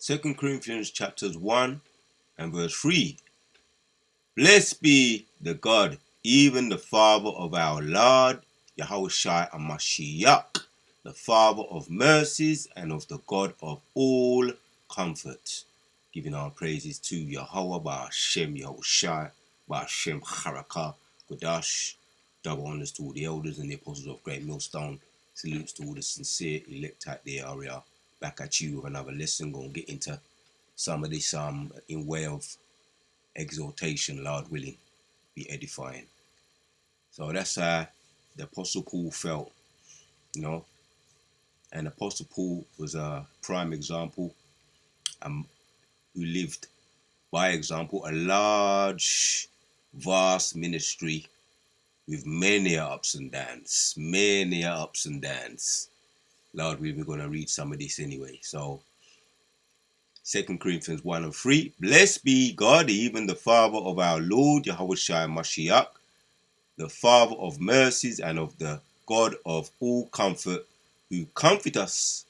2 Corinthians chapters 1 and verse 3. Blessed be the God, even the Father of our Lord, Yahushua HaMashiach, the Father of mercies and of the God of all comfort. Giving our praises to Yahweh, Ba'ashem Yahushua, Ba'ashem Charaka, Kodash. Double honors to all the elders and the apostles of Great Millstone. Salutes to all the sincere elect out there. Area. Back at you with another lesson. Gonna get into some of this in way of exhortation, Lord willing, be edifying. So that's how the Apostle Paul felt, and Apostle Paul was a prime example, who lived by example, a large, vast ministry with many ups and downs, Lord, we're going to read some of this anyway. So 2 Corinthians 1 and 3. Blessed be God, even the Father of our Lord, Yahushua HaMashiach, the Father of mercies and of the God of all comfort, who comforteth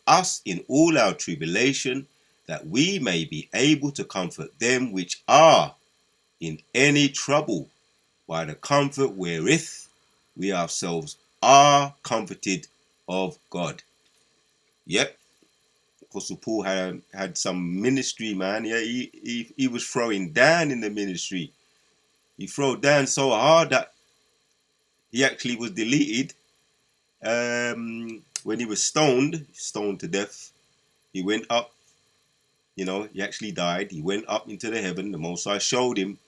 us in all our tribulation, that we may be able to comfort them which are in any trouble, by the comfort wherewith we ourselves are comforted of God. Yep. Apostle Paul had some ministry, man. Yeah, he was throwing down in the ministry. He threw down so hard that he actually was deleted when he was stoned to death. He went up, he actually died. He went up into the heaven. The Most High showed him,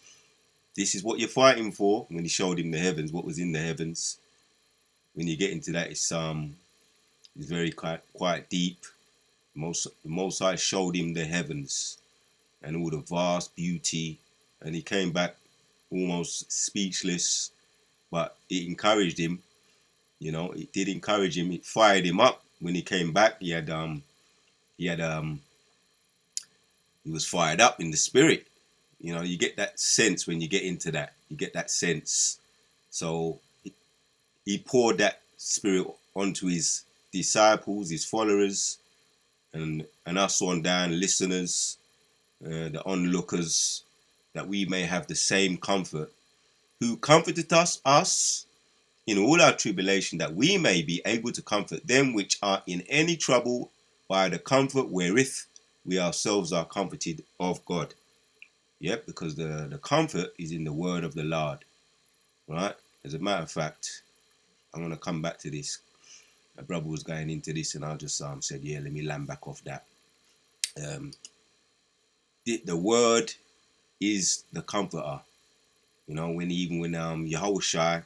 this is what you're fighting for. When he showed him the heavens, what was in the heavens. When you get into that, it's very quite deep. The Most High showed him the heavens and all the vast beauty, and he came back almost speechless, but it encouraged him. It did encourage him. It fired him up when he came back. He was fired up in the spirit. You get that sense when you get into that. You get that sense. So he poured that spirit onto his disciples, his followers, and us on down, listeners, the onlookers, that we may have the same comfort, who comforted us in all our tribulation, that we may be able to comfort them which are in any trouble, by the comfort wherewith we ourselves are comforted of God. Yep, because the comfort is in the word of the Lord. Right? As a matter of fact, I'm going to come back to this. My brother was going into this, and I just said, yeah, let me land back off that. The word is the comforter. When Yahushua,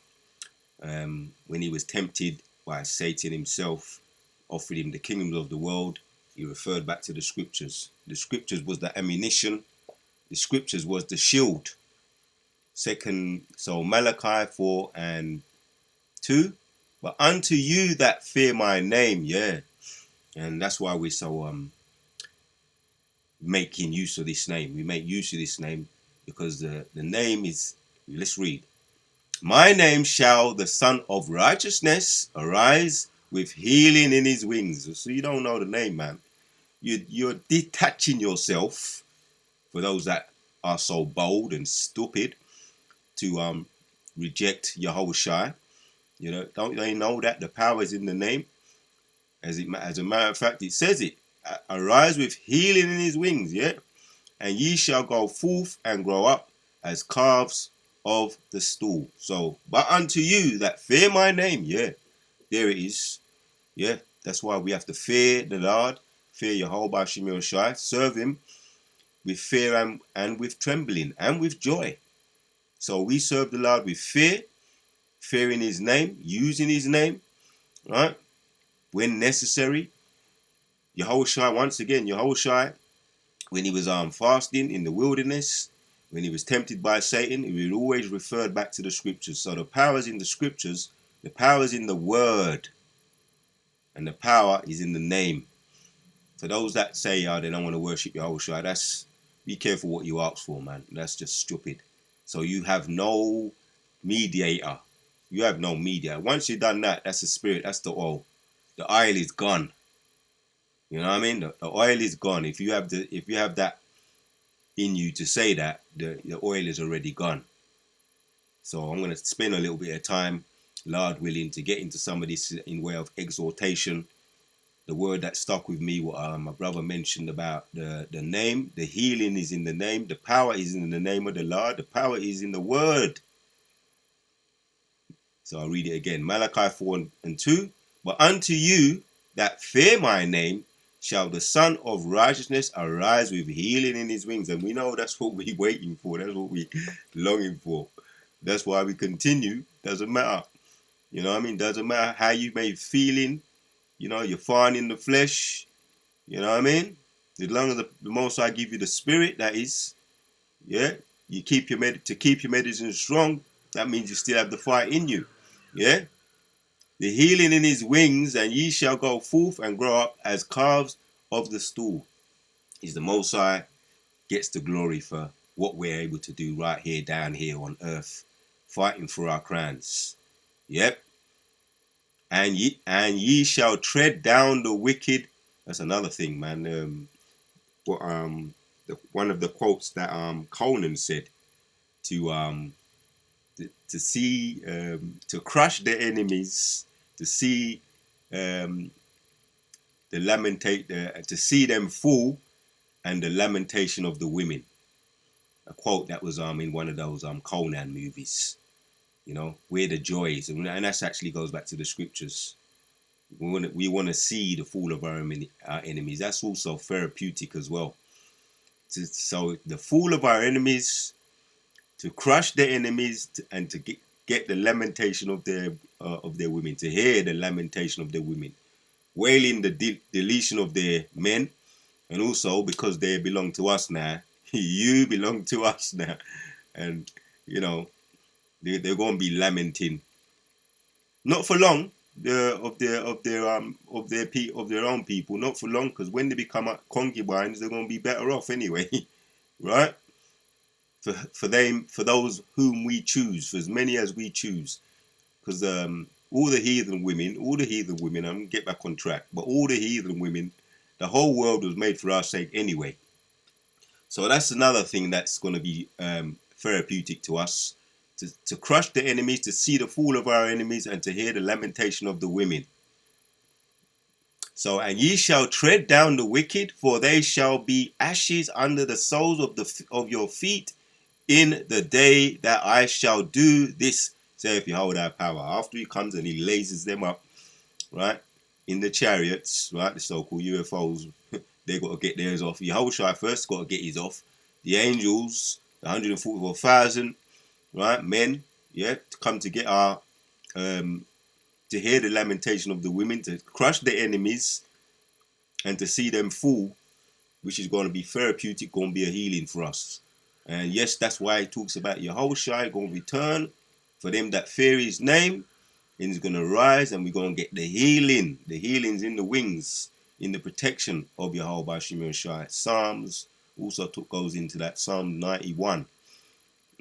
when he was tempted by Satan himself, offered him the kingdoms of the world, he referred back to the scriptures. The scriptures was the ammunition. The scriptures was the shield. So Malachi 4 and 2. But unto you that fear my name, yeah. And that's why we're so making use of this name. We make use of this name because the name is, let's read. My name shall the Son of Righteousness arise with healing in his wings. So you don't know the name, man. You're detaching yourself, for those that are so bold and stupid to reject Yahushua. Don't they know that the power is in the name? As a matter of fact, it says it. Arise with healing in his wings, yeah? And ye shall go forth and grow up as calves of the stool. So, but unto you that fear my name, yeah, there it is. Yeah, that's why we have to fear the Lord, fear Yehovah Shemir Shai, serve him with fear and with trembling and with joy. So we serve the Lord with fear, fearing his name, using his name, right? When necessary. Yahushua, once again, when he was fasting in the wilderness, when he was tempted by Satan, he would always refer back to the scriptures. So the power is in the scriptures, the power is in the word, and the power is in the name. For those that say they don't want to worship Yahushua, be careful what you ask for, man. That's just stupid. So you have no mediator. You have no mediator. Once you've done that, that's the spirit, that's the oil. The oil is gone. You know what I mean? The oil is gone. If you have that in you to say that, the oil is already gone. So I'm going to spend a little bit of time, Lord willing, to get into some of this in way of exhortation. The word that stuck with me, what my brother mentioned about the name. The healing is in the name. The power is in the name of the Lord. The power is in the word. So I'll read it again. Malachi 4:2. But unto you that fear my name shall the Son of Righteousness arise with healing in his wings. And we know that's what we're waiting for. That's what we're longing for. That's why we continue. Doesn't matter. You know what I mean? Doesn't matter how you may be feeling. You know, you're fine in the flesh. You know what I mean? As long as the Most High give you the spirit, that is, yeah, you keep your medicine strong. That means you still have the fire in you. Yeah? The healing in his wings, and ye shall go forth and grow up as calves of the stool. Is the Most High gets the glory for what we're able to do right here, down here on earth, fighting for our crowns. Yep. And ye shall tread down the wicked. That's another thing, man. One of the quotes that Conan said to see to crush the enemies, to see to see them fall, and the lamentation of the women. A quote that was in one of those Conan movies. You know, where the joy is, and that actually goes back to the scriptures. We want to see the fall of our enemies. That's also therapeutic as well. So the fall of our enemies, to crush their enemies, and to get the lamentation of their women, to hear the lamentation of their women, wailing the deletion of their men, and also because they belong to us now, you belong to us now, and you know they're going to be lamenting, not for long, of their own people, not for long, because when they become concubines, they're going to be better off anyway, right? For those whom we choose, for as many as we choose, because all the heathen women, I'm gonna get back on track, but all the heathen women, the whole world was made for our sake anyway. So that's another thing that's going to be therapeutic to us, to crush the enemies, to see the fall of our enemies, and to hear the lamentation of the women. So, and ye shall tread down the wicked, for they shall be ashes under the soles of your feet in the day that I shall do this, saith Yahweh power. After he comes and he lays them up, right, in the chariots, right, the so-called UFOs, they got to get theirs off. Yahushua first got to get his off. The angels, the 144,000, right, men, yeah, to come to get our, to hear the lamentation of the women, to crush the enemies, and to see them fall, which is going to be therapeutic, going to be a healing for us. And yes, that's why it talks about Yahushua going to return for them that fear his name, and he's going to rise, and we're going to get the healing. The healing's in the wings, in the protection of Yahweh Shimon Shai. Psalms also goes into that. Psalm 91.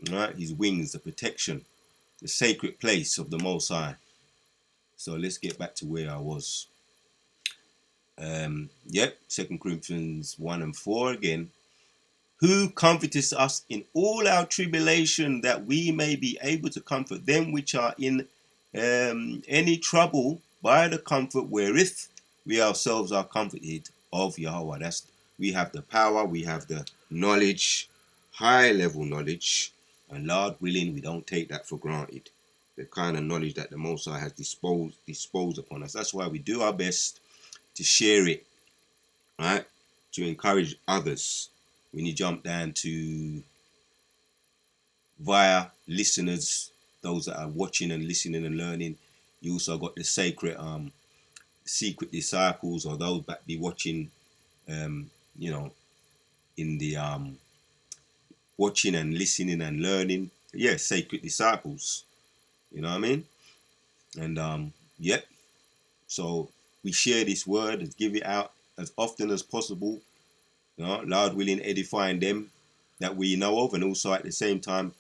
Right? His wings, the protection, the sacred place of the Most High. So let's get back to where I was. Yep, 2 Corinthians 1:4 again. Who comforteth us in all our tribulation, that we may be able to comfort them which are in any trouble by the comfort wherewith we ourselves are comforted of Yahweh. We have the power, we have the knowledge, high level knowledge, and Lord willing, we don't take that for granted. The kind of knowledge that the Most High has disposed upon us. That's why we do our best to share it, right? To encourage others. When you jump down to via listeners, those that are watching and listening and learning, you also got the secret disciples, or those that be watching, you know, in the watching and listening and learning. Yeah, sacred disciples. You know what I mean? And yep. So we share this word and give it out as often as possible. You know, Lord willing, edifying them that we know of, and also at the same time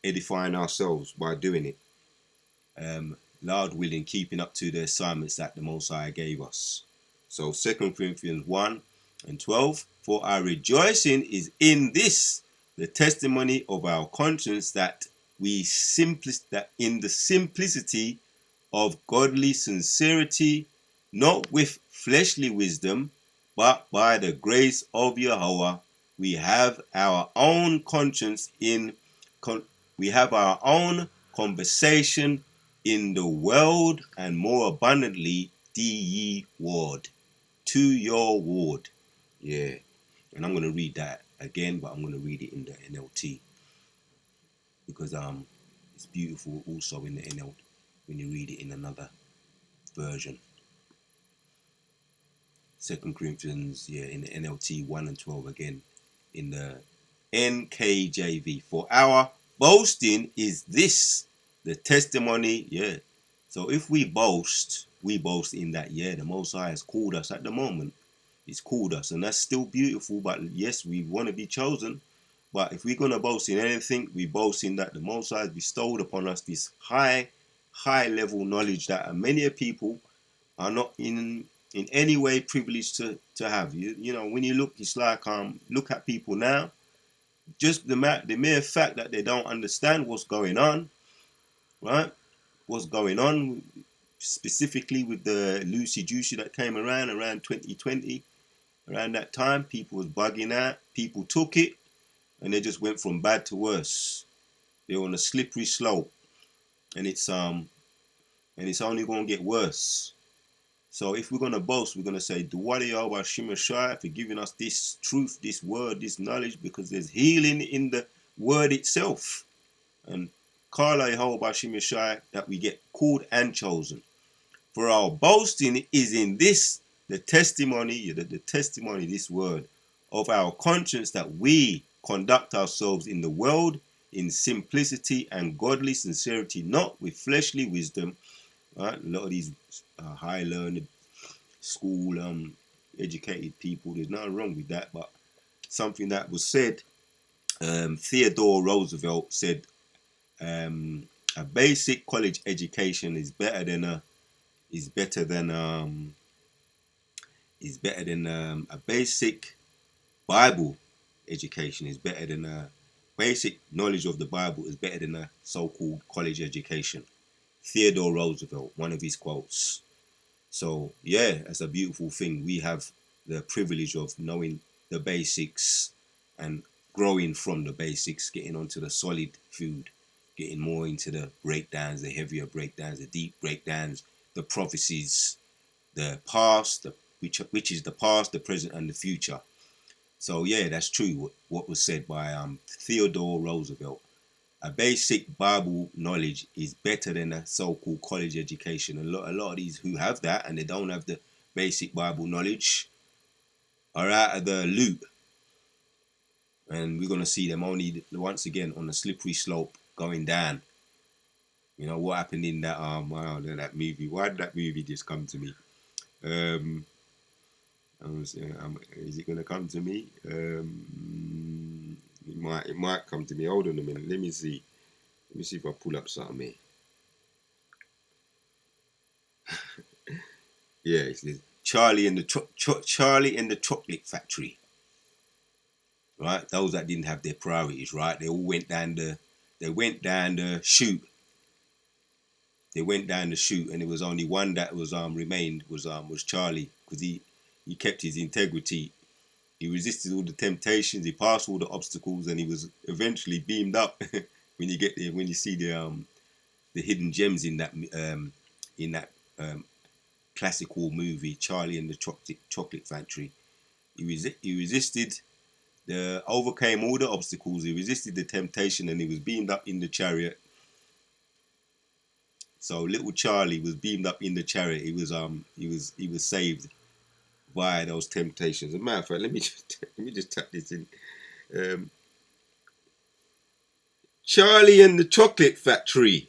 edifying ourselves by doing it. Lord willing, keeping up to the assignments that the Most High gave us. So 2 Corinthians 1 and 12. For our rejoicing is in this, the testimony of our conscience, that that in the simplicity of godly sincerity, not with fleshly wisdom, but by the grace of Yahweh, we have our own conscience we have our own conversation in the world, and more abundantly do ye ward to your ward. Yeah, and I'm going to read that again, but I'm going to read it in the NLT because it's beautiful also in the NLT when you read it in another version. 2 Corinthians, yeah, in the NLT 1 and 12 again, in the NKJV. For our boasting is this, the testimony, yeah. So if we boast in that, yeah, the Most High has called us at the moment. He's called us, and that's still beautiful, but yes, we want to be chosen. But if we're going to boast in anything, we boast in that the Most High has bestowed upon us this high level knowledge that many people are not in any way privileged to have. You know, when you look, it's like look at people now, just the mere fact that they don't understand what's going on, right? What's going on specifically with the Lucy Juicy that came around 2020, around that time, people was bugging out. People took it and they just went from bad to worse. They're on a slippery slope, and it's only going to get worse. So if we're going to boast, we're going to say, Duwadi Yahweh Shema Shai for giving us this truth, this word, this knowledge, because there's healing in the word itself. And Kala Yahweh Shema Shai, that we get called and chosen. For our boasting is in this, the testimony, this word, of our conscience, that we conduct ourselves in the world in simplicity and godly sincerity, not with fleshly wisdom. Right? A lot of these high learned school educated people, there's nothing wrong with that, but something that was said, Theodore Roosevelt said, a basic college education is better than a basic Bible education is better than a basic knowledge of the Bible is better than a so-called college education. Theodore Roosevelt, one of his quotes. So yeah, that's a beautiful thing. We have the privilege of knowing the basics and growing from the basics, getting onto the solid food, getting more into the breakdowns, the heavier breakdowns, the deep breakdowns, the prophecies, the past, which is the past, the present, and the future. So yeah, that's true. What was said by Theodore Roosevelt. A basic Bible knowledge is better than a so-called college education. A lot of these who have that and they don't have the basic Bible knowledge are out of the loop. And we're going to see them only once again on a slippery slope going down. You know, what happened in that that movie? Why did that movie just come to me? Is it going to come to me? It might come to me. Hold on a minute. Let me see if I pull up something here. Yeah, it's this Charlie and the Chocolate Factory. Right, those that didn't have their priorities, right? They all went down the chute. They went down the chute, and there was only one that was remained was Charlie, because he kept his integrity. He resisted all the temptations. He passed all the obstacles, and he was eventually beamed up. When you get there, when you see the hidden gems in that classical movie, Charlie and the Chocolate Factory, he resisted. Overcame all the obstacles. He resisted the temptation, and he was beamed up in the chariot. So little Charlie was beamed up in the chariot. He was saved by those temptations. As a matter of fact, let me just tap this in. Charlie and the Chocolate Factory.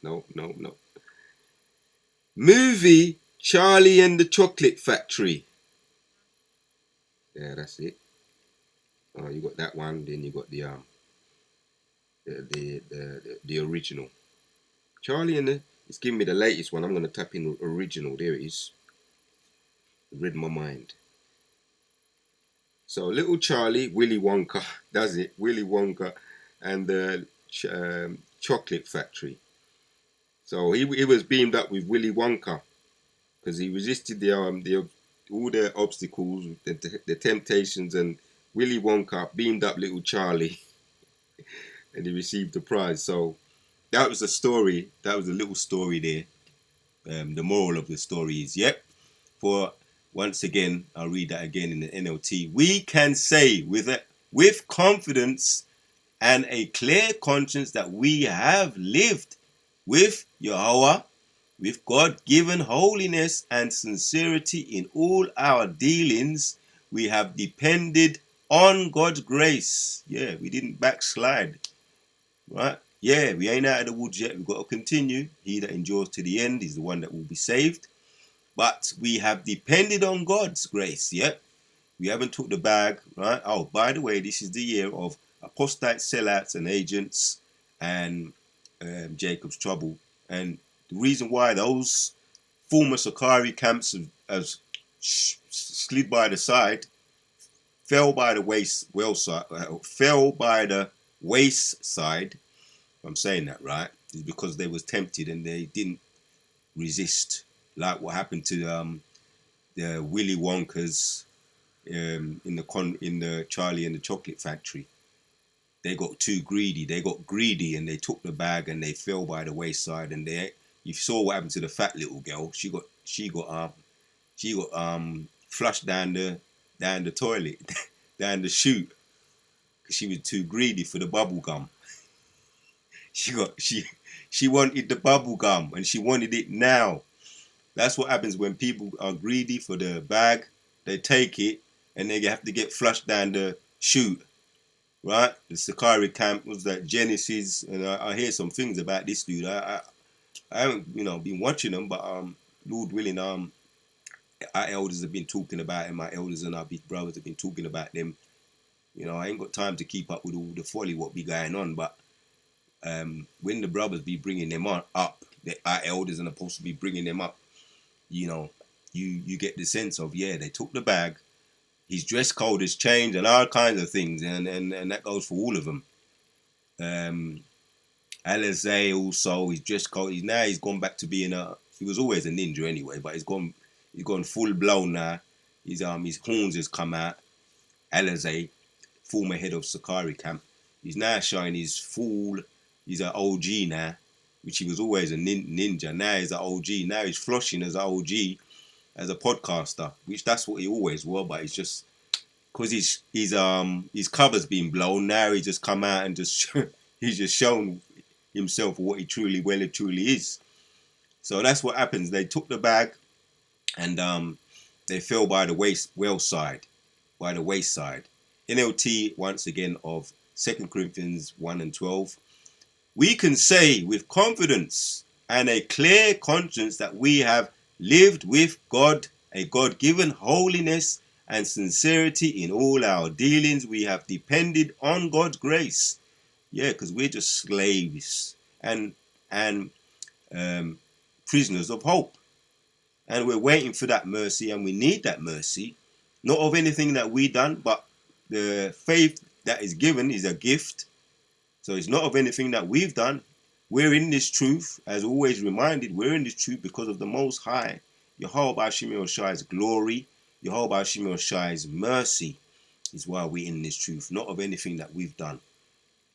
No. Movie Charlie and the Chocolate Factory. Yeah, that's it. Oh, you got that one. Then you got the original. Charlie and It's giving me the latest one. I'm going to tap in original. There it is. Read my mind. So little Charlie, Willy Wonka, does it. Willy Wonka and the chocolate factory. So he was beamed up with Willy Wonka because he resisted the all the obstacles, the temptations, and Willy Wonka beamed up little Charlie, and he received the prize. So that was the story. That was a little story there. The moral of the story is, yep. For once again, I'll read that again in the NLT. We can say with confidence and a clear conscience that we have lived with Yahweh, with God-given holiness and sincerity in all our dealings. We have depended on God's grace. Yeah, we didn't backslide, right? Yeah, we ain't out of the woods yet. We've got to continue. He that endures to the end is the one that will be saved. But we have depended on God's grace. Yep. We haven't took the bag, right? Oh, by the way, this is the year of apostate sellouts and agents and Jacob's trouble. And the reason why those former Sakari camps have slid by the side, fell by the waist side. I'm saying that right, is because they was tempted and they didn't resist, like what happened to the Willy Wonkas in the Charlie and the Chocolate Factory. They got too greedy. They got greedy and they took the bag and they fell by the wayside. And you saw what happened to the fat little girl. She got flushed down the toilet, down the chute, because she was too greedy for the bubble gum. She wanted the bubble gum and she wanted it now. That's what happens when people are greedy for the bag. They take it and they have to get flushed down the chute, right? The Sakari camp was that Genesis, and I hear some things about this dude. I haven't been watching them, but Lord willing, our elders have been talking about him. My elders and our big brothers have been talking about them. I ain't got time to keep up with all the folly what be going on, but when the brothers be bringing them up, our elders and apostles be bringing them up, you get the sense of, yeah, they took the bag. His dress code has changed and all kinds of things, and that goes for all of them. Alizé also, his dress code. He's gone back to being he was always a ninja anyway, but he's gone full blown now. His horns has come out. Alizé, former head of Sakari camp, he's now showing he's an OG now, which he was always a ninja. Now he's an OG. Now he's flourishing as an OG, as a podcaster, which that's what he always was, but it's just because his cover's been blown. Now he's just come out and he's just shown himself for what he truly is. So that's what happens. They took the bag and they fell by the wayside. NLT once again of 2 Corinthians 1 and 12. We can say with confidence and a clear conscience that we have lived with God, a God-given holiness and sincerity in all our dealings. We have depended on God's grace. Yeah, because we're just slaves and prisoners of hope. And we're waiting for that mercy, and we need that mercy. Not of anything that we done, but the faith that is given is a gift. So it's not of anything that we've done. We're in this truth, as always reminded, we're in this truth because of the Most High. Yehovah Hashem Yoshai's glory, Yehovah Hashem Yoshai's mercy is why we're in this truth, not of anything that we've done.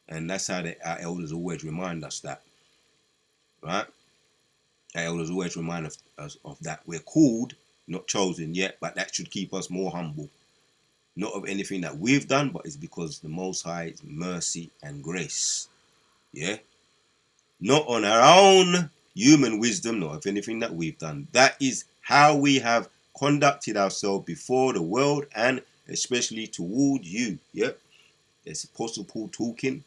And that's how our elders always remind us that, right? Our elders always remind us of that. We're called, not chosen yet, but that should keep us more humble. Not of anything that we've done, but it's because the Most High's mercy and grace. Yeah? Not on our own human wisdom, not of anything that we've done. That is how we have conducted ourselves before the world and especially toward you. Yep. There's Apostle Paul talking.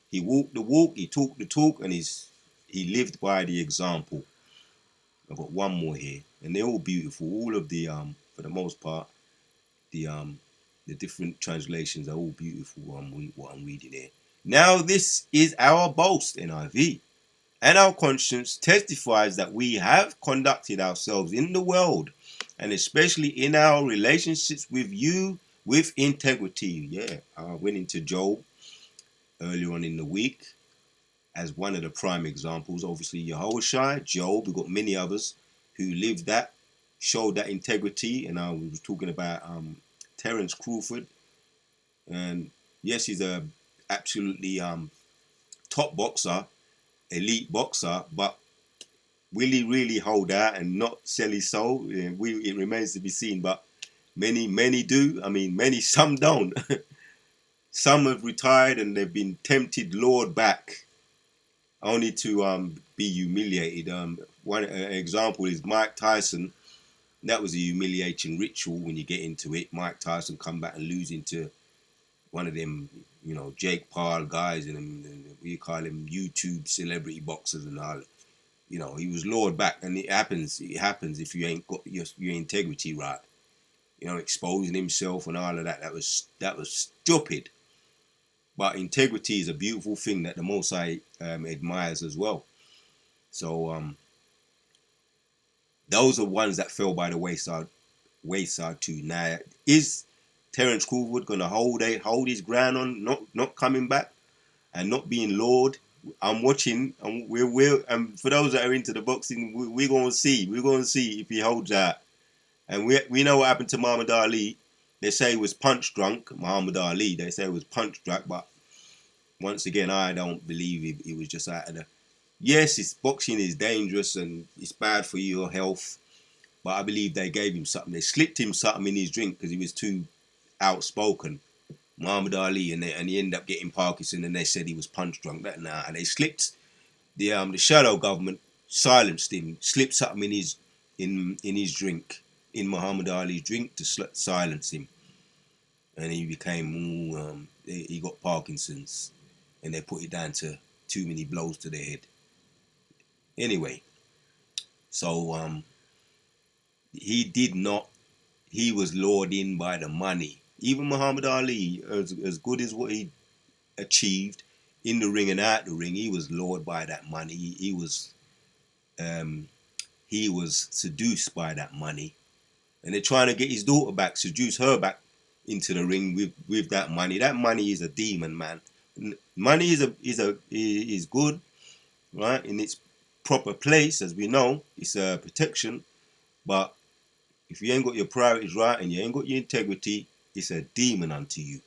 He walked the walk, he talked the talk, and he lived by the example. I've got one more here, and they're all beautiful. All of the for the most part, the different translations are all beautiful. What I'm reading here. Now this is our boast, NIV. and our conscience testifies that we have conducted ourselves in the world, and especially in our relationships with you, with integrity. Yeah, I went into Job earlier on in the week as one of the prime examples. Obviously, Yahushua, Job, we've got many others who lived that, showed that integrity. And I was talking about Terence Crawford. And yes, he's a absolutely top boxer, elite boxer, but will he really hold out and not sell his soul? It remains to be seen, but many do. I mean, some don't. Some have retired and they've been tempted, lured back, only to be humiliated. One example is Mike Tyson. That was a humiliating ritual when you get into it. Mike Tyson come back and losing to one of them, Jake Paul guys and we call him YouTube celebrity boxers and all. He was lured back, and it happens if you ain't got your integrity right. Exposing himself and all of that. That was stupid. But integrity is a beautiful thing that the Most High admires as well. So those are ones that fell by the wayside too. Now, is Terence Crawford gonna hold his ground on not coming back and not being lured? I'm watching, and and for those that are into the boxing, we're gonna see. We're gonna see if he holds out. And we know what happened to Muhammad Ali. They say he was punch drunk. Muhammad Ali. They say he was punch drunk, but once again, I don't believe he was just out of the. Yes, boxing is dangerous and it's bad for your health, but I believe they gave him something. They slipped him something in his drink because he was too outspoken. Muhammad Ali, and he ended up getting Parkinson, and they said he was punch drunk. And they slipped the shadow government silenced him, slipped something in his drink, in Muhammad Ali's drink to silence him, and he became he got Parkinson's, and they put it down to too many blows to the head. Anyway, so he did not. He was lured in by the money. Even Muhammad Ali, as good as what he achieved in the ring and out the ring, he was lured by that money. He was seduced by that money, and they're trying to get his daughter back, seduce her back into the ring with that money. That money is a demon, man. Money is good, right, in its proper place, as we know. It's a protection, but if you ain't got your priorities right and you ain't got your integrity, it's a demon unto you.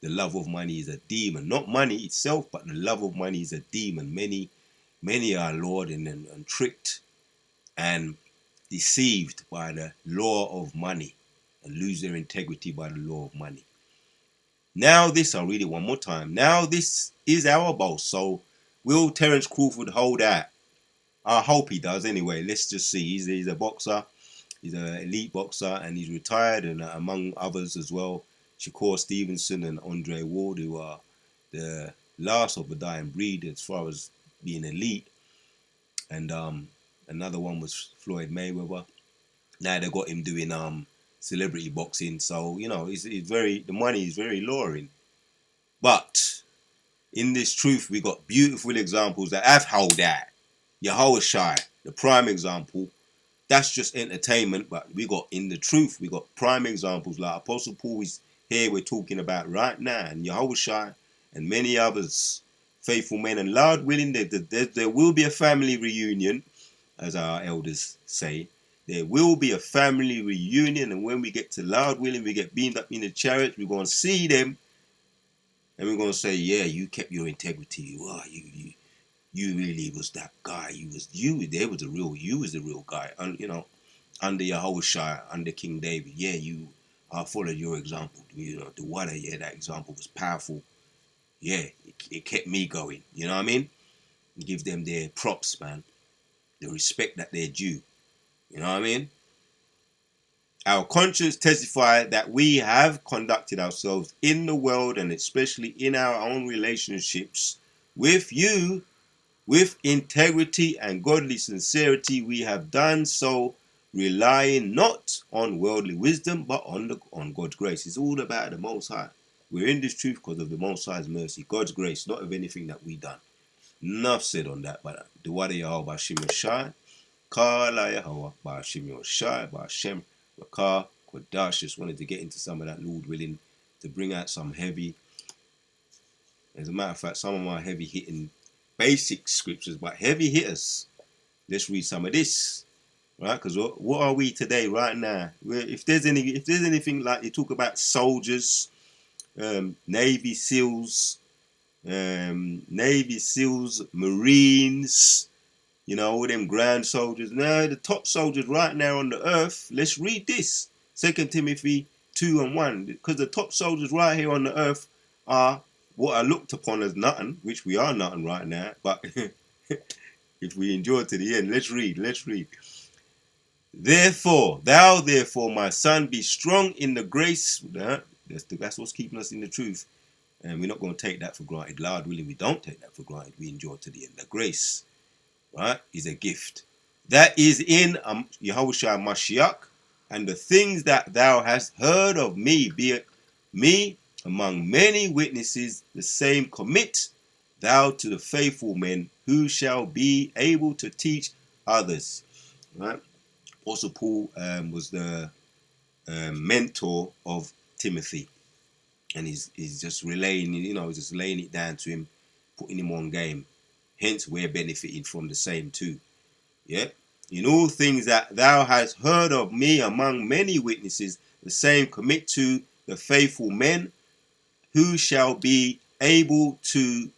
The love of money is a demon. Not money itself, but the love of money is a demon. Many are lured and tricked and deceived by the law of money and lose their integrity by the law of money. Now this, I'll read it one more time. Now this is our boss. So will Terence Crawford hold out? I hope he does anyway. Let's just see. He's a boxer. He's an elite boxer, and he's retired, and among others as well, Shakur Stevenson and Andre Ward, who are the last of the dying breed as far as being elite. And another one was Floyd Mayweather. Now they got him doing celebrity boxing, so the money is very luring. But in this truth, we got beautiful examples that have held out. Yahushua, the prime example. That's just entertainment, but we got in the truth, we got prime examples like Apostle Paul is here we're talking about right now, and Yahushua and many others, faithful men, and Lord willing, there will be a family reunion, as our elders say. There will be a family reunion, and when we get to Lord willing, we get beamed up in the chariots, we're going to see them, and we're going to say, yeah, you kept your integrity. Wow, you really was that guy. You was the real guy. And under Yahushua, under King David, yeah, I followed your example. The water, yeah, that example was powerful. Yeah, it kept me going. You know what I mean? Give them their props, man. The respect that they're due. You know what I mean? Our conscience testify that we have conducted ourselves in the world, and especially in our own relationships with you, with integrity and godly sincerity. We have done so relying not on worldly wisdom, but on God's grace. It's all about the Most High. We're in this truth because of the Most High's mercy, God's grace, not of anything that we done. Enough said on that, but the word of Yahweh Bashim Shai, Kala Yahweh Bashim Shai, Bashem, Rakah, Kodash. Just wanted to get into some of that, Lord willing, to bring out some heavy. As a matter of fact, some of my heavy hitting basic scriptures, but heavy hitters. Let's read some of this, right? Because what are we today, right now? If there's anything like you talk about soldiers, Navy SEALs, Marines, you know, all them grand soldiers. Now, the top soldiers right now on the earth. Let's read this, 2 Timothy 2:1, because the top soldiers right here on the earth are what are looked upon as nothing, which we are nothing right now. But if we endure to the end, let's read. Therefore, my son, be strong in the grace. That's what's keeping us in the truth. And we're not going to take that for granted. Lord willing, we don't take that for granted. We endure to the end. The grace, right, is a gift. That is in Yahushua Mashiach, and the things that thou hast heard of me, be it me among many witnesses, the same commit thou to the faithful men who shall be able to teach others. Right? Apostle Paul was the mentor of Timothy, and he's just relaying, just laying it down to him, putting him on game. Hence, we're benefiting from the same too. Yeah. In all things that thou hast heard of me among many witnesses, the same commit to the faithful men who shall be able to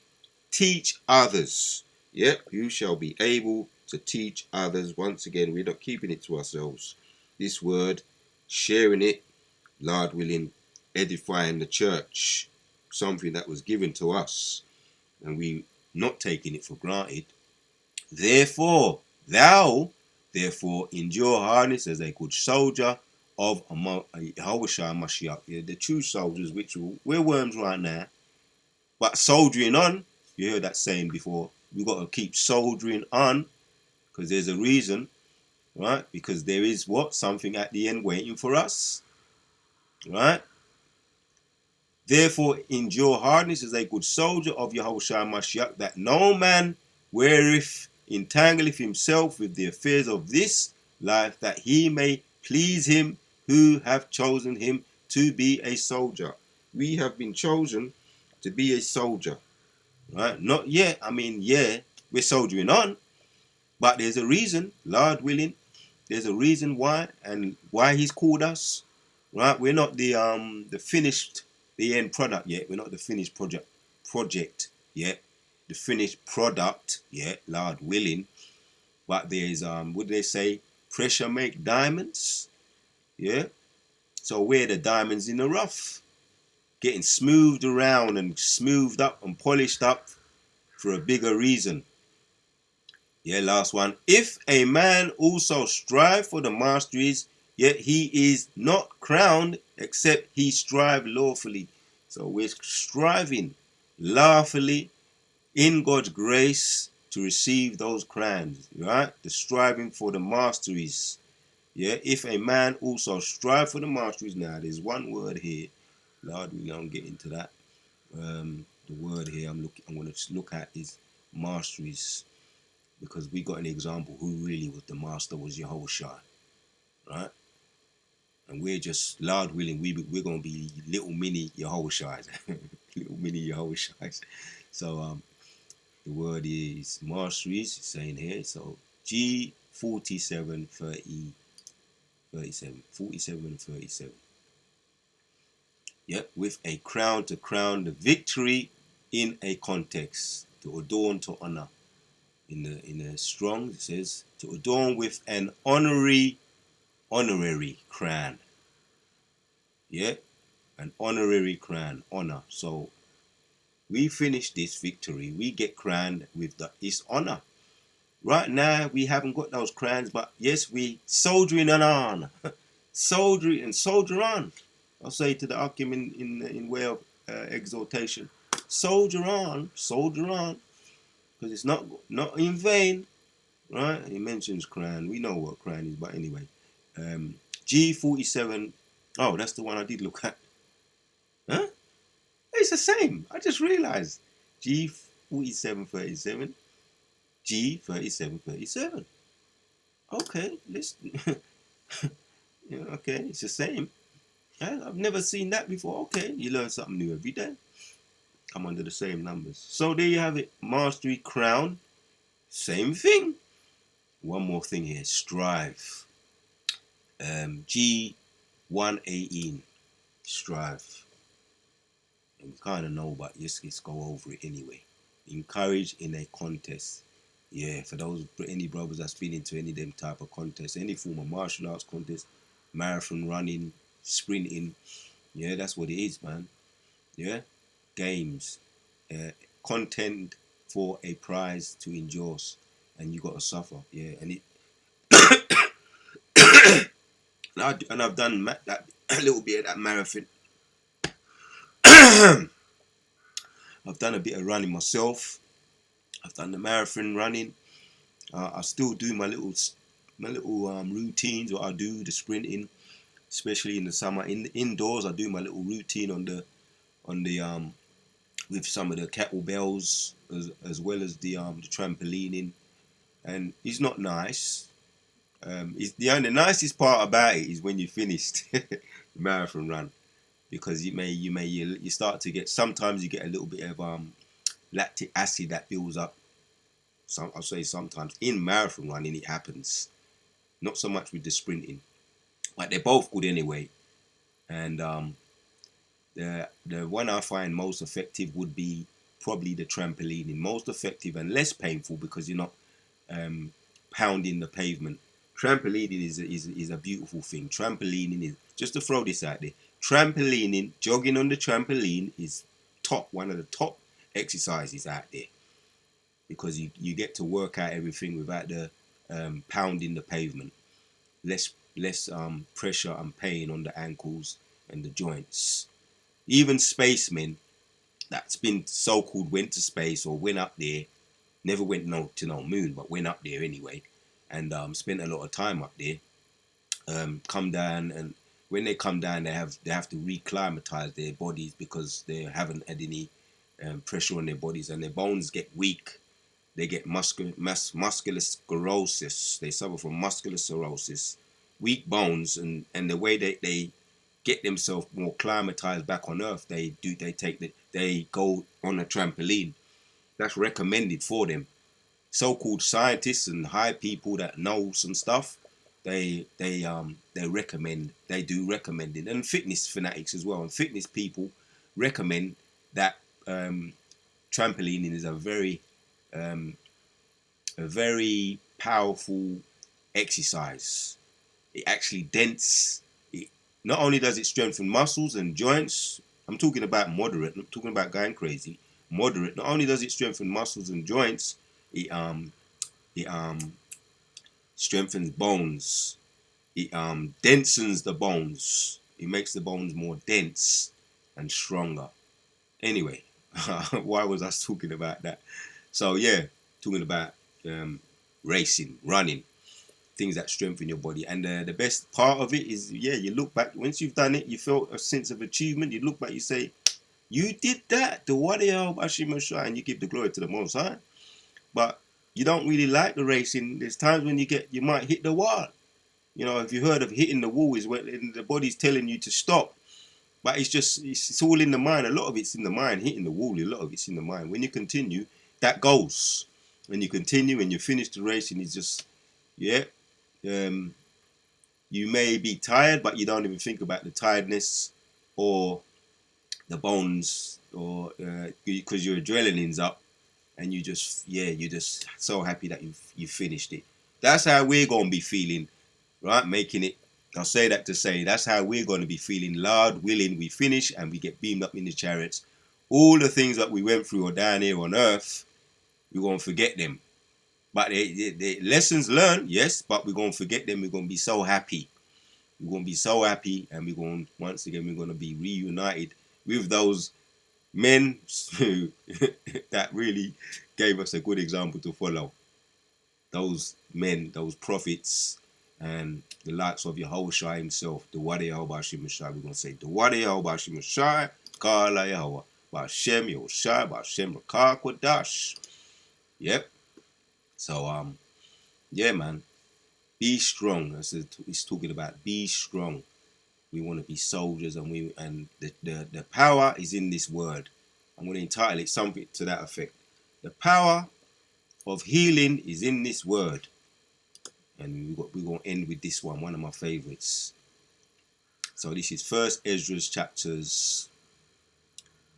teach others. Yep, who shall be able to teach others. Once again, we're not keeping it to ourselves. This word, sharing it, Lord willing, edifying the church, something that was given to us, and we not taking it for granted. Therefore, endure hardness as a good soldier of Yahushua Mashiach. Yeah, the true soldiers, which we're worms right now, but soldiering on. You heard that saying before. We got to keep soldiering on, because there's a reason, right? Because there is something at the end waiting for us, right? Therefore, endure hardness as a good soldier of Yahushua Mashiach, that no man entangleth himself with the affairs of this life, that he may please him who have chosen him to be a soldier. We have been chosen to be a soldier, right? Not yet. We're soldiering on, but there's a reason, Lord willing. There's a reason why, and why he's called us, right? We're not the end product yet. We're not the finished project yet. The finished product yet, Lord willing. But there's what do they say? Pressure make diamonds. Yeah. So we're the diamonds in the rough, getting smoothed around and smoothed up and polished up for a bigger reason. Yeah, last one. If a man also strive for the masteries, yet he is not crowned, except he strive lawfully. So we're striving lawfully in God's grace to receive those crowns, right? The striving for the masteries. Yeah, if a man also strive for the masteries. Now, there's one word here. Lord, we don't get into that. The word here I'm going to look at is masteries, because we got an example who really was the master was Yahushua, right? And we're just, Lord willing, we're going to be little mini Yahushuas, little mini Yahushuas. So the word is masteries, it's saying here. So G47, 47 and 37. Yep, with a crown to crown the victory in a context, to adorn, to honor. In the strong, it says to adorn with an honorary crown. Yeah, an honorary crown, honor. So we finish this victory, we get crowned with this honor. Right now we haven't got those crowns, but yes, we soldiering on, soldier on. I'll say to the Akim in way of exhortation, soldier on, because it's not in vain. Right? He mentions crown. We know what crown is, but anyway. G47. Oh, that's the one I did look at. Huh? It's the same. I just realized. 4737, G 3737. Okay, let's yeah, okay, it's the same. Yeah, I've never seen that before. Okay, you learn something new every day. Come under the same numbers. So there you have it. Mastery, crown, same thing. One more thing here. Strive. G118. Strive. And we kind of know, but let's go over it anyway. Encourage in a contest. Yeah, for those any brothers that's been into any of them type of contests, any form of martial arts contest, marathon running, sprinting. Yeah, that's what it is, man. Yeah, games, content for a prize to endorse, and you got to suffer. Yeah, and I've done that a little bit of that marathon. I've done a bit of running myself. I've done the marathon running. I still do my little routines. What I do, the sprinting, especially in the summer. Indoors, I do my little routine on the with some of the kettlebells as well as the trampolining, and it's not nice. It's the nicest part about it is when you finished the marathon run, because you start to get, sometimes you get a little bit of lactic acid that builds up. I'll say sometimes in marathon running it happens, not so much with the sprinting, but they're both good anyway. And the one I find most effective would be probably the trampolining, most effective and less painful because you're not pounding the pavement. Trampolining is a beautiful thing. Trampolining is, just to throw this out there, trampolining, jogging on the trampoline is one of the top exercises out there, because you get to work out everything without the pounding the pavement. Less pressure and pain on the ankles and the joints. Even spacemen that's been so-called went to space or went up there, never went to no moon, but went up there anyway, and spent a lot of time up there. Come down, and when they come down, they have to reclimatize their bodies because they haven't had any pressure on their bodies, and their bones get weak. They get muscular sclerosis. They suffer from muscular sclerosis, weak bones, and the way they get themselves more climatized back on Earth, they go on a trampoline. That's recommended for them. So-called scientists and high people that know some stuff, they do recommend it, and fitness fanatics as well, and fitness people recommend that trampolining is a very powerful exercise. It actually not only does it strengthen muscles and joints. I'm talking about moderate. I'm talking about going crazy. Moderate. Not only does it strengthen muscles and joints, it strengthens bones. It densens the bones. It makes the bones more dense and stronger. Anyway, why was I talking about that? So yeah, talking about racing, running, things that strengthen your body. And the best part of it is, yeah, you look back, once you've done it, you felt a sense of achievement. You look back, you say, you did that, the Wadiyah Bashimashai, and you give the glory to the Most High. But you don't really like the racing. There's times when you might hit the wall. You know, if you heard of hitting the wall, is when the body's telling you to stop. But it's all in the mind. A lot of it's in the mind. Hitting the wall, a lot of it's in the mind. When you continue, that goes. When you continue and you finish the racing, it's just, yeah. You may be tired, but you don't even think about the tiredness or the bones, or because your adrenaline's up, and you're just so happy that you finished it. That's how we're gonna be feeling, right? Making it. I'll say that to say that's how we're gonna be feeling. Lord willing, we finish and we get beamed up in the chariots. All the things that we went through or down here on earth, we're gonna forget them. But the lessons learned, yes, but we're gonna forget them. We're gonna be so happy. We're gonna be so happy, and once again we're gonna be reunited with those men who that really gave us a good example to follow. Those men, those prophets, and the likes of Yahushua himself, the Wadiyah Bashim Mashai. We're going to say, the Wadiyah Bashim Mashai, Kala Yahweh. Ba'Shem Yahushua, Ba'Shem Rakah Kodash. Yep. So yeah, man. Be strong. As he's talking about, be strong. We want to be soldiers, and the power is in this word. I'm going to entitle it something to that effect. The power of healing is in this word. And we're going to end with this one of my favorites. So this is First Ezra chapters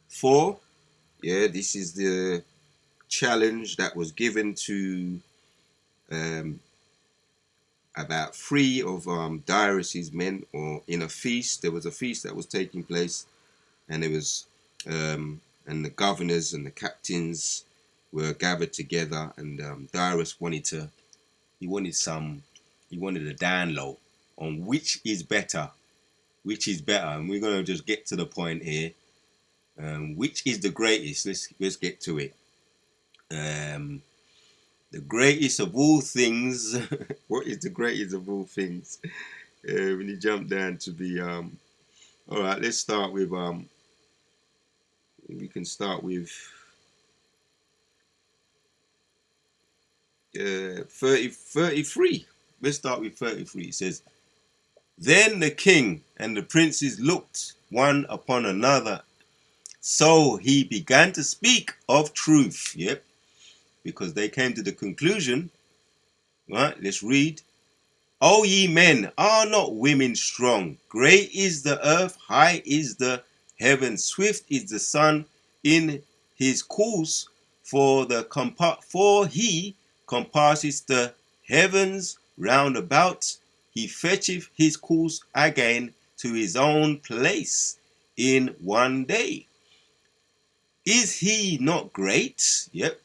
4. Yeah, this is the challenge that was given to about 3 of Darius's men, or in a feast. There was a feast that was taking place, and there was and the governors and the captains were gathered together, and Darius wanted a download on which is better, and we're going to just get to the point here. Which is the greatest? Let's get to it. The greatest of all things. What is the greatest of all things? When you jump down to the all right, let's start with we can start with 33. Let's start with 33. It says, then the king and the princes looked one upon another, so he began to speak of truth. Yep, because they came to the conclusion. Right, let's read. O ye men, are not women strong? Great is the earth, high is the heaven, swift is the sun in his course, for he compasseth the heavens round about. He fetcheth his course again to his own place in one day. Is he not great? Yep.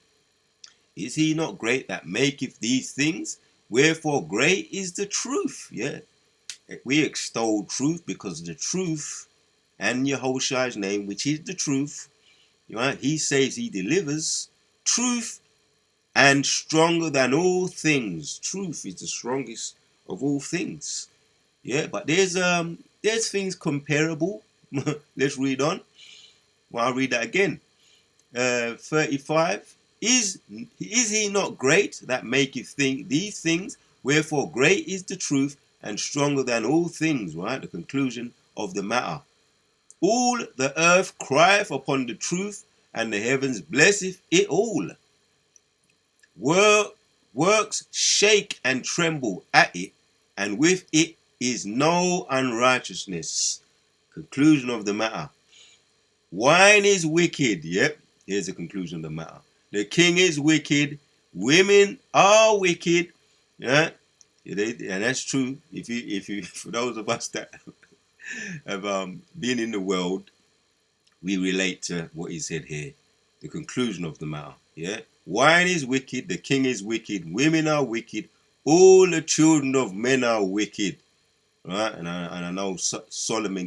Is he not great that maketh these things? Wherefore great is the truth. Yeah. We extol truth because the truth and Yahushua's name, which is the truth, right? He saves, he delivers. Truth and stronger than all things. Truth is the strongest of all things. Yeah, but there's things comparable. Let's read on. Well, I'll read that again. 35. Is he not great that maketh these things? Wherefore great is the truth and stronger than all things. Right? The conclusion of the matter. All the earth crieth upon the truth, and the heavens blesseth it all. Works shake and tremble at it, and with it is no unrighteousness. Conclusion of the matter. Wine is wicked. Yep, here's the conclusion of the matter. The king is wicked. Women are wicked. Yeah, and that's true. If you, for those of us that have been in the world, we relate to what he said here. The conclusion of the matter. Yeah, wine is wicked. The king is wicked. Women are wicked. All the children of men are wicked. Right, and I know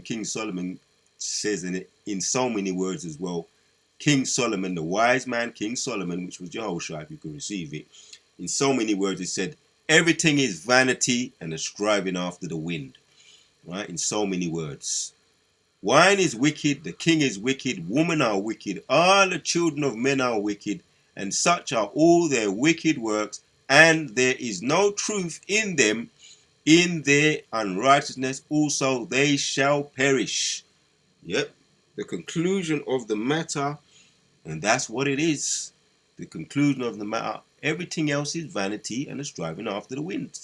King Solomon says in so many words as well. King Solomon, the wise man, King Solomon, which was Jehoshua, if you can receive it. In so many words, he said, everything is vanity and a striving after the wind. Right? In so many words. Wine is wicked, the king is wicked, women are wicked, all the children of men are wicked, and such are all their wicked works, and there is no truth in them. In their unrighteousness also they shall perish. Yep. The conclusion of the matter. And that's what it is. The conclusion of the matter. Everything else is vanity and a striving after the wind.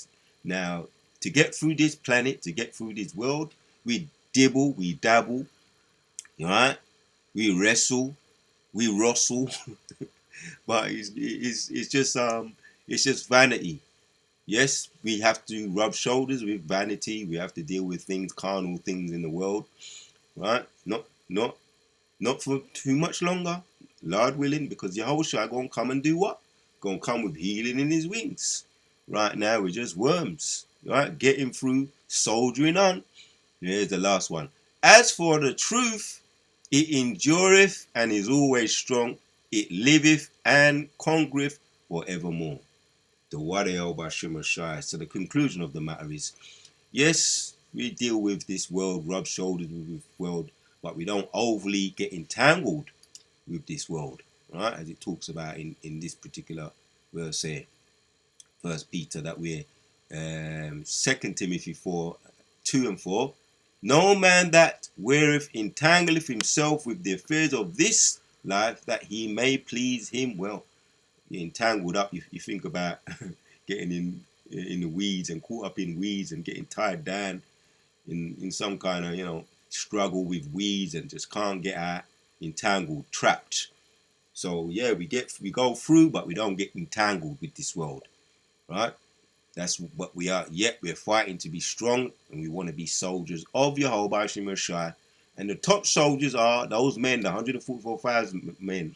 Now, to get through this planet, to get through this world, we dibble, we dabble, right? We wrestle, we rustle, but it's just vanity. Yes, we have to rub shoulders with vanity. We have to deal with things, carnal things in the world, right? Not for too much longer. Lord willing, because Yahushua gonna come and do what? Gonna come with healing in his wings. Right now we're just worms, right? Getting through, soldiering on. Here's the last one. As for the truth, it endureth and is always strong. It liveth and conquereth forevermore. The Wadayel Bashimashai. So the conclusion of the matter is, yes, we deal with this world, rub shoulders with this world, but we don't overly get entangled with this world, right? As it talks about in this particular verse here, First Peter, that we're 2 Timothy 4:2 and 4. No man that weareth entangleth himself with the affairs of this life, that he may please him well. You're entangled up. You think about getting in the weeds and caught up in weeds and getting tied down in some kind of struggle with weeds and just can't get out, entangled, trapped. So yeah, we go through, but we don't get entangled with this world, right? That's what we are. Yet we're fighting to be strong, and we want to be soldiers of Yehovah Hashem Yeshua. And the top soldiers are those men, the 144,000 men,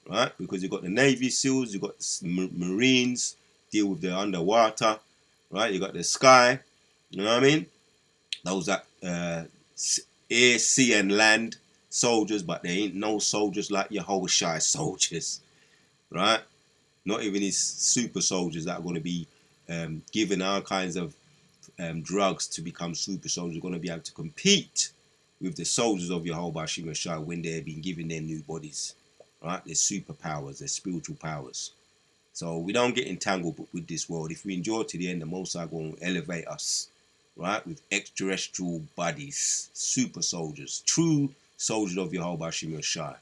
right? Because you've got the Navy SEALs, you've got the Marines, deal with the underwater, right? You got the sky, you know what I mean? Those that air, sea, and land soldiers, but there ain't no soldiers like Yehovah Shai soldiers, right? Not even his super soldiers that are going to be given all kinds of drugs to become super soldiers, are going to be able to compete with the soldiers of Yehovah Hashem Yeshua when they've been given their new bodies, right? Their superpowers, their spiritual powers. So we don't get entangled with this world. If we endure to the end, the Most High going to elevate us, right? With extraterrestrial bodies, super soldiers, true soldiers of Yehovah Hashem Yeshua.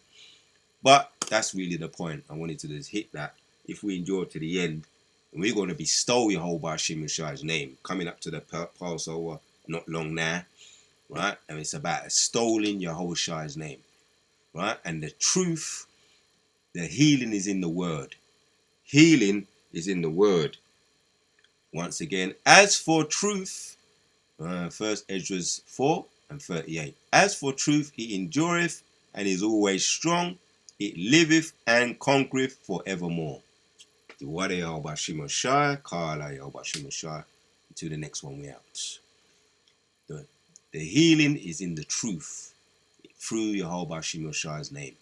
But that's really the point. I wanted to just hit that. If we endure to the end, and we're going to bestow Yehovah Hashem Yeshua's name, coming up to the Passover not long now, right? And it's about extolling Yehovah Shai's name, right? And the truth, the healing is in the word. Healing is in the word. Once again, as for truth, First Ezra 4:38. As for truth, it endureth and is always strong. It liveth and conquereth forevermore. Until the next one we out. The healing is in the truth through Yehovah Hashem Yeshua's name.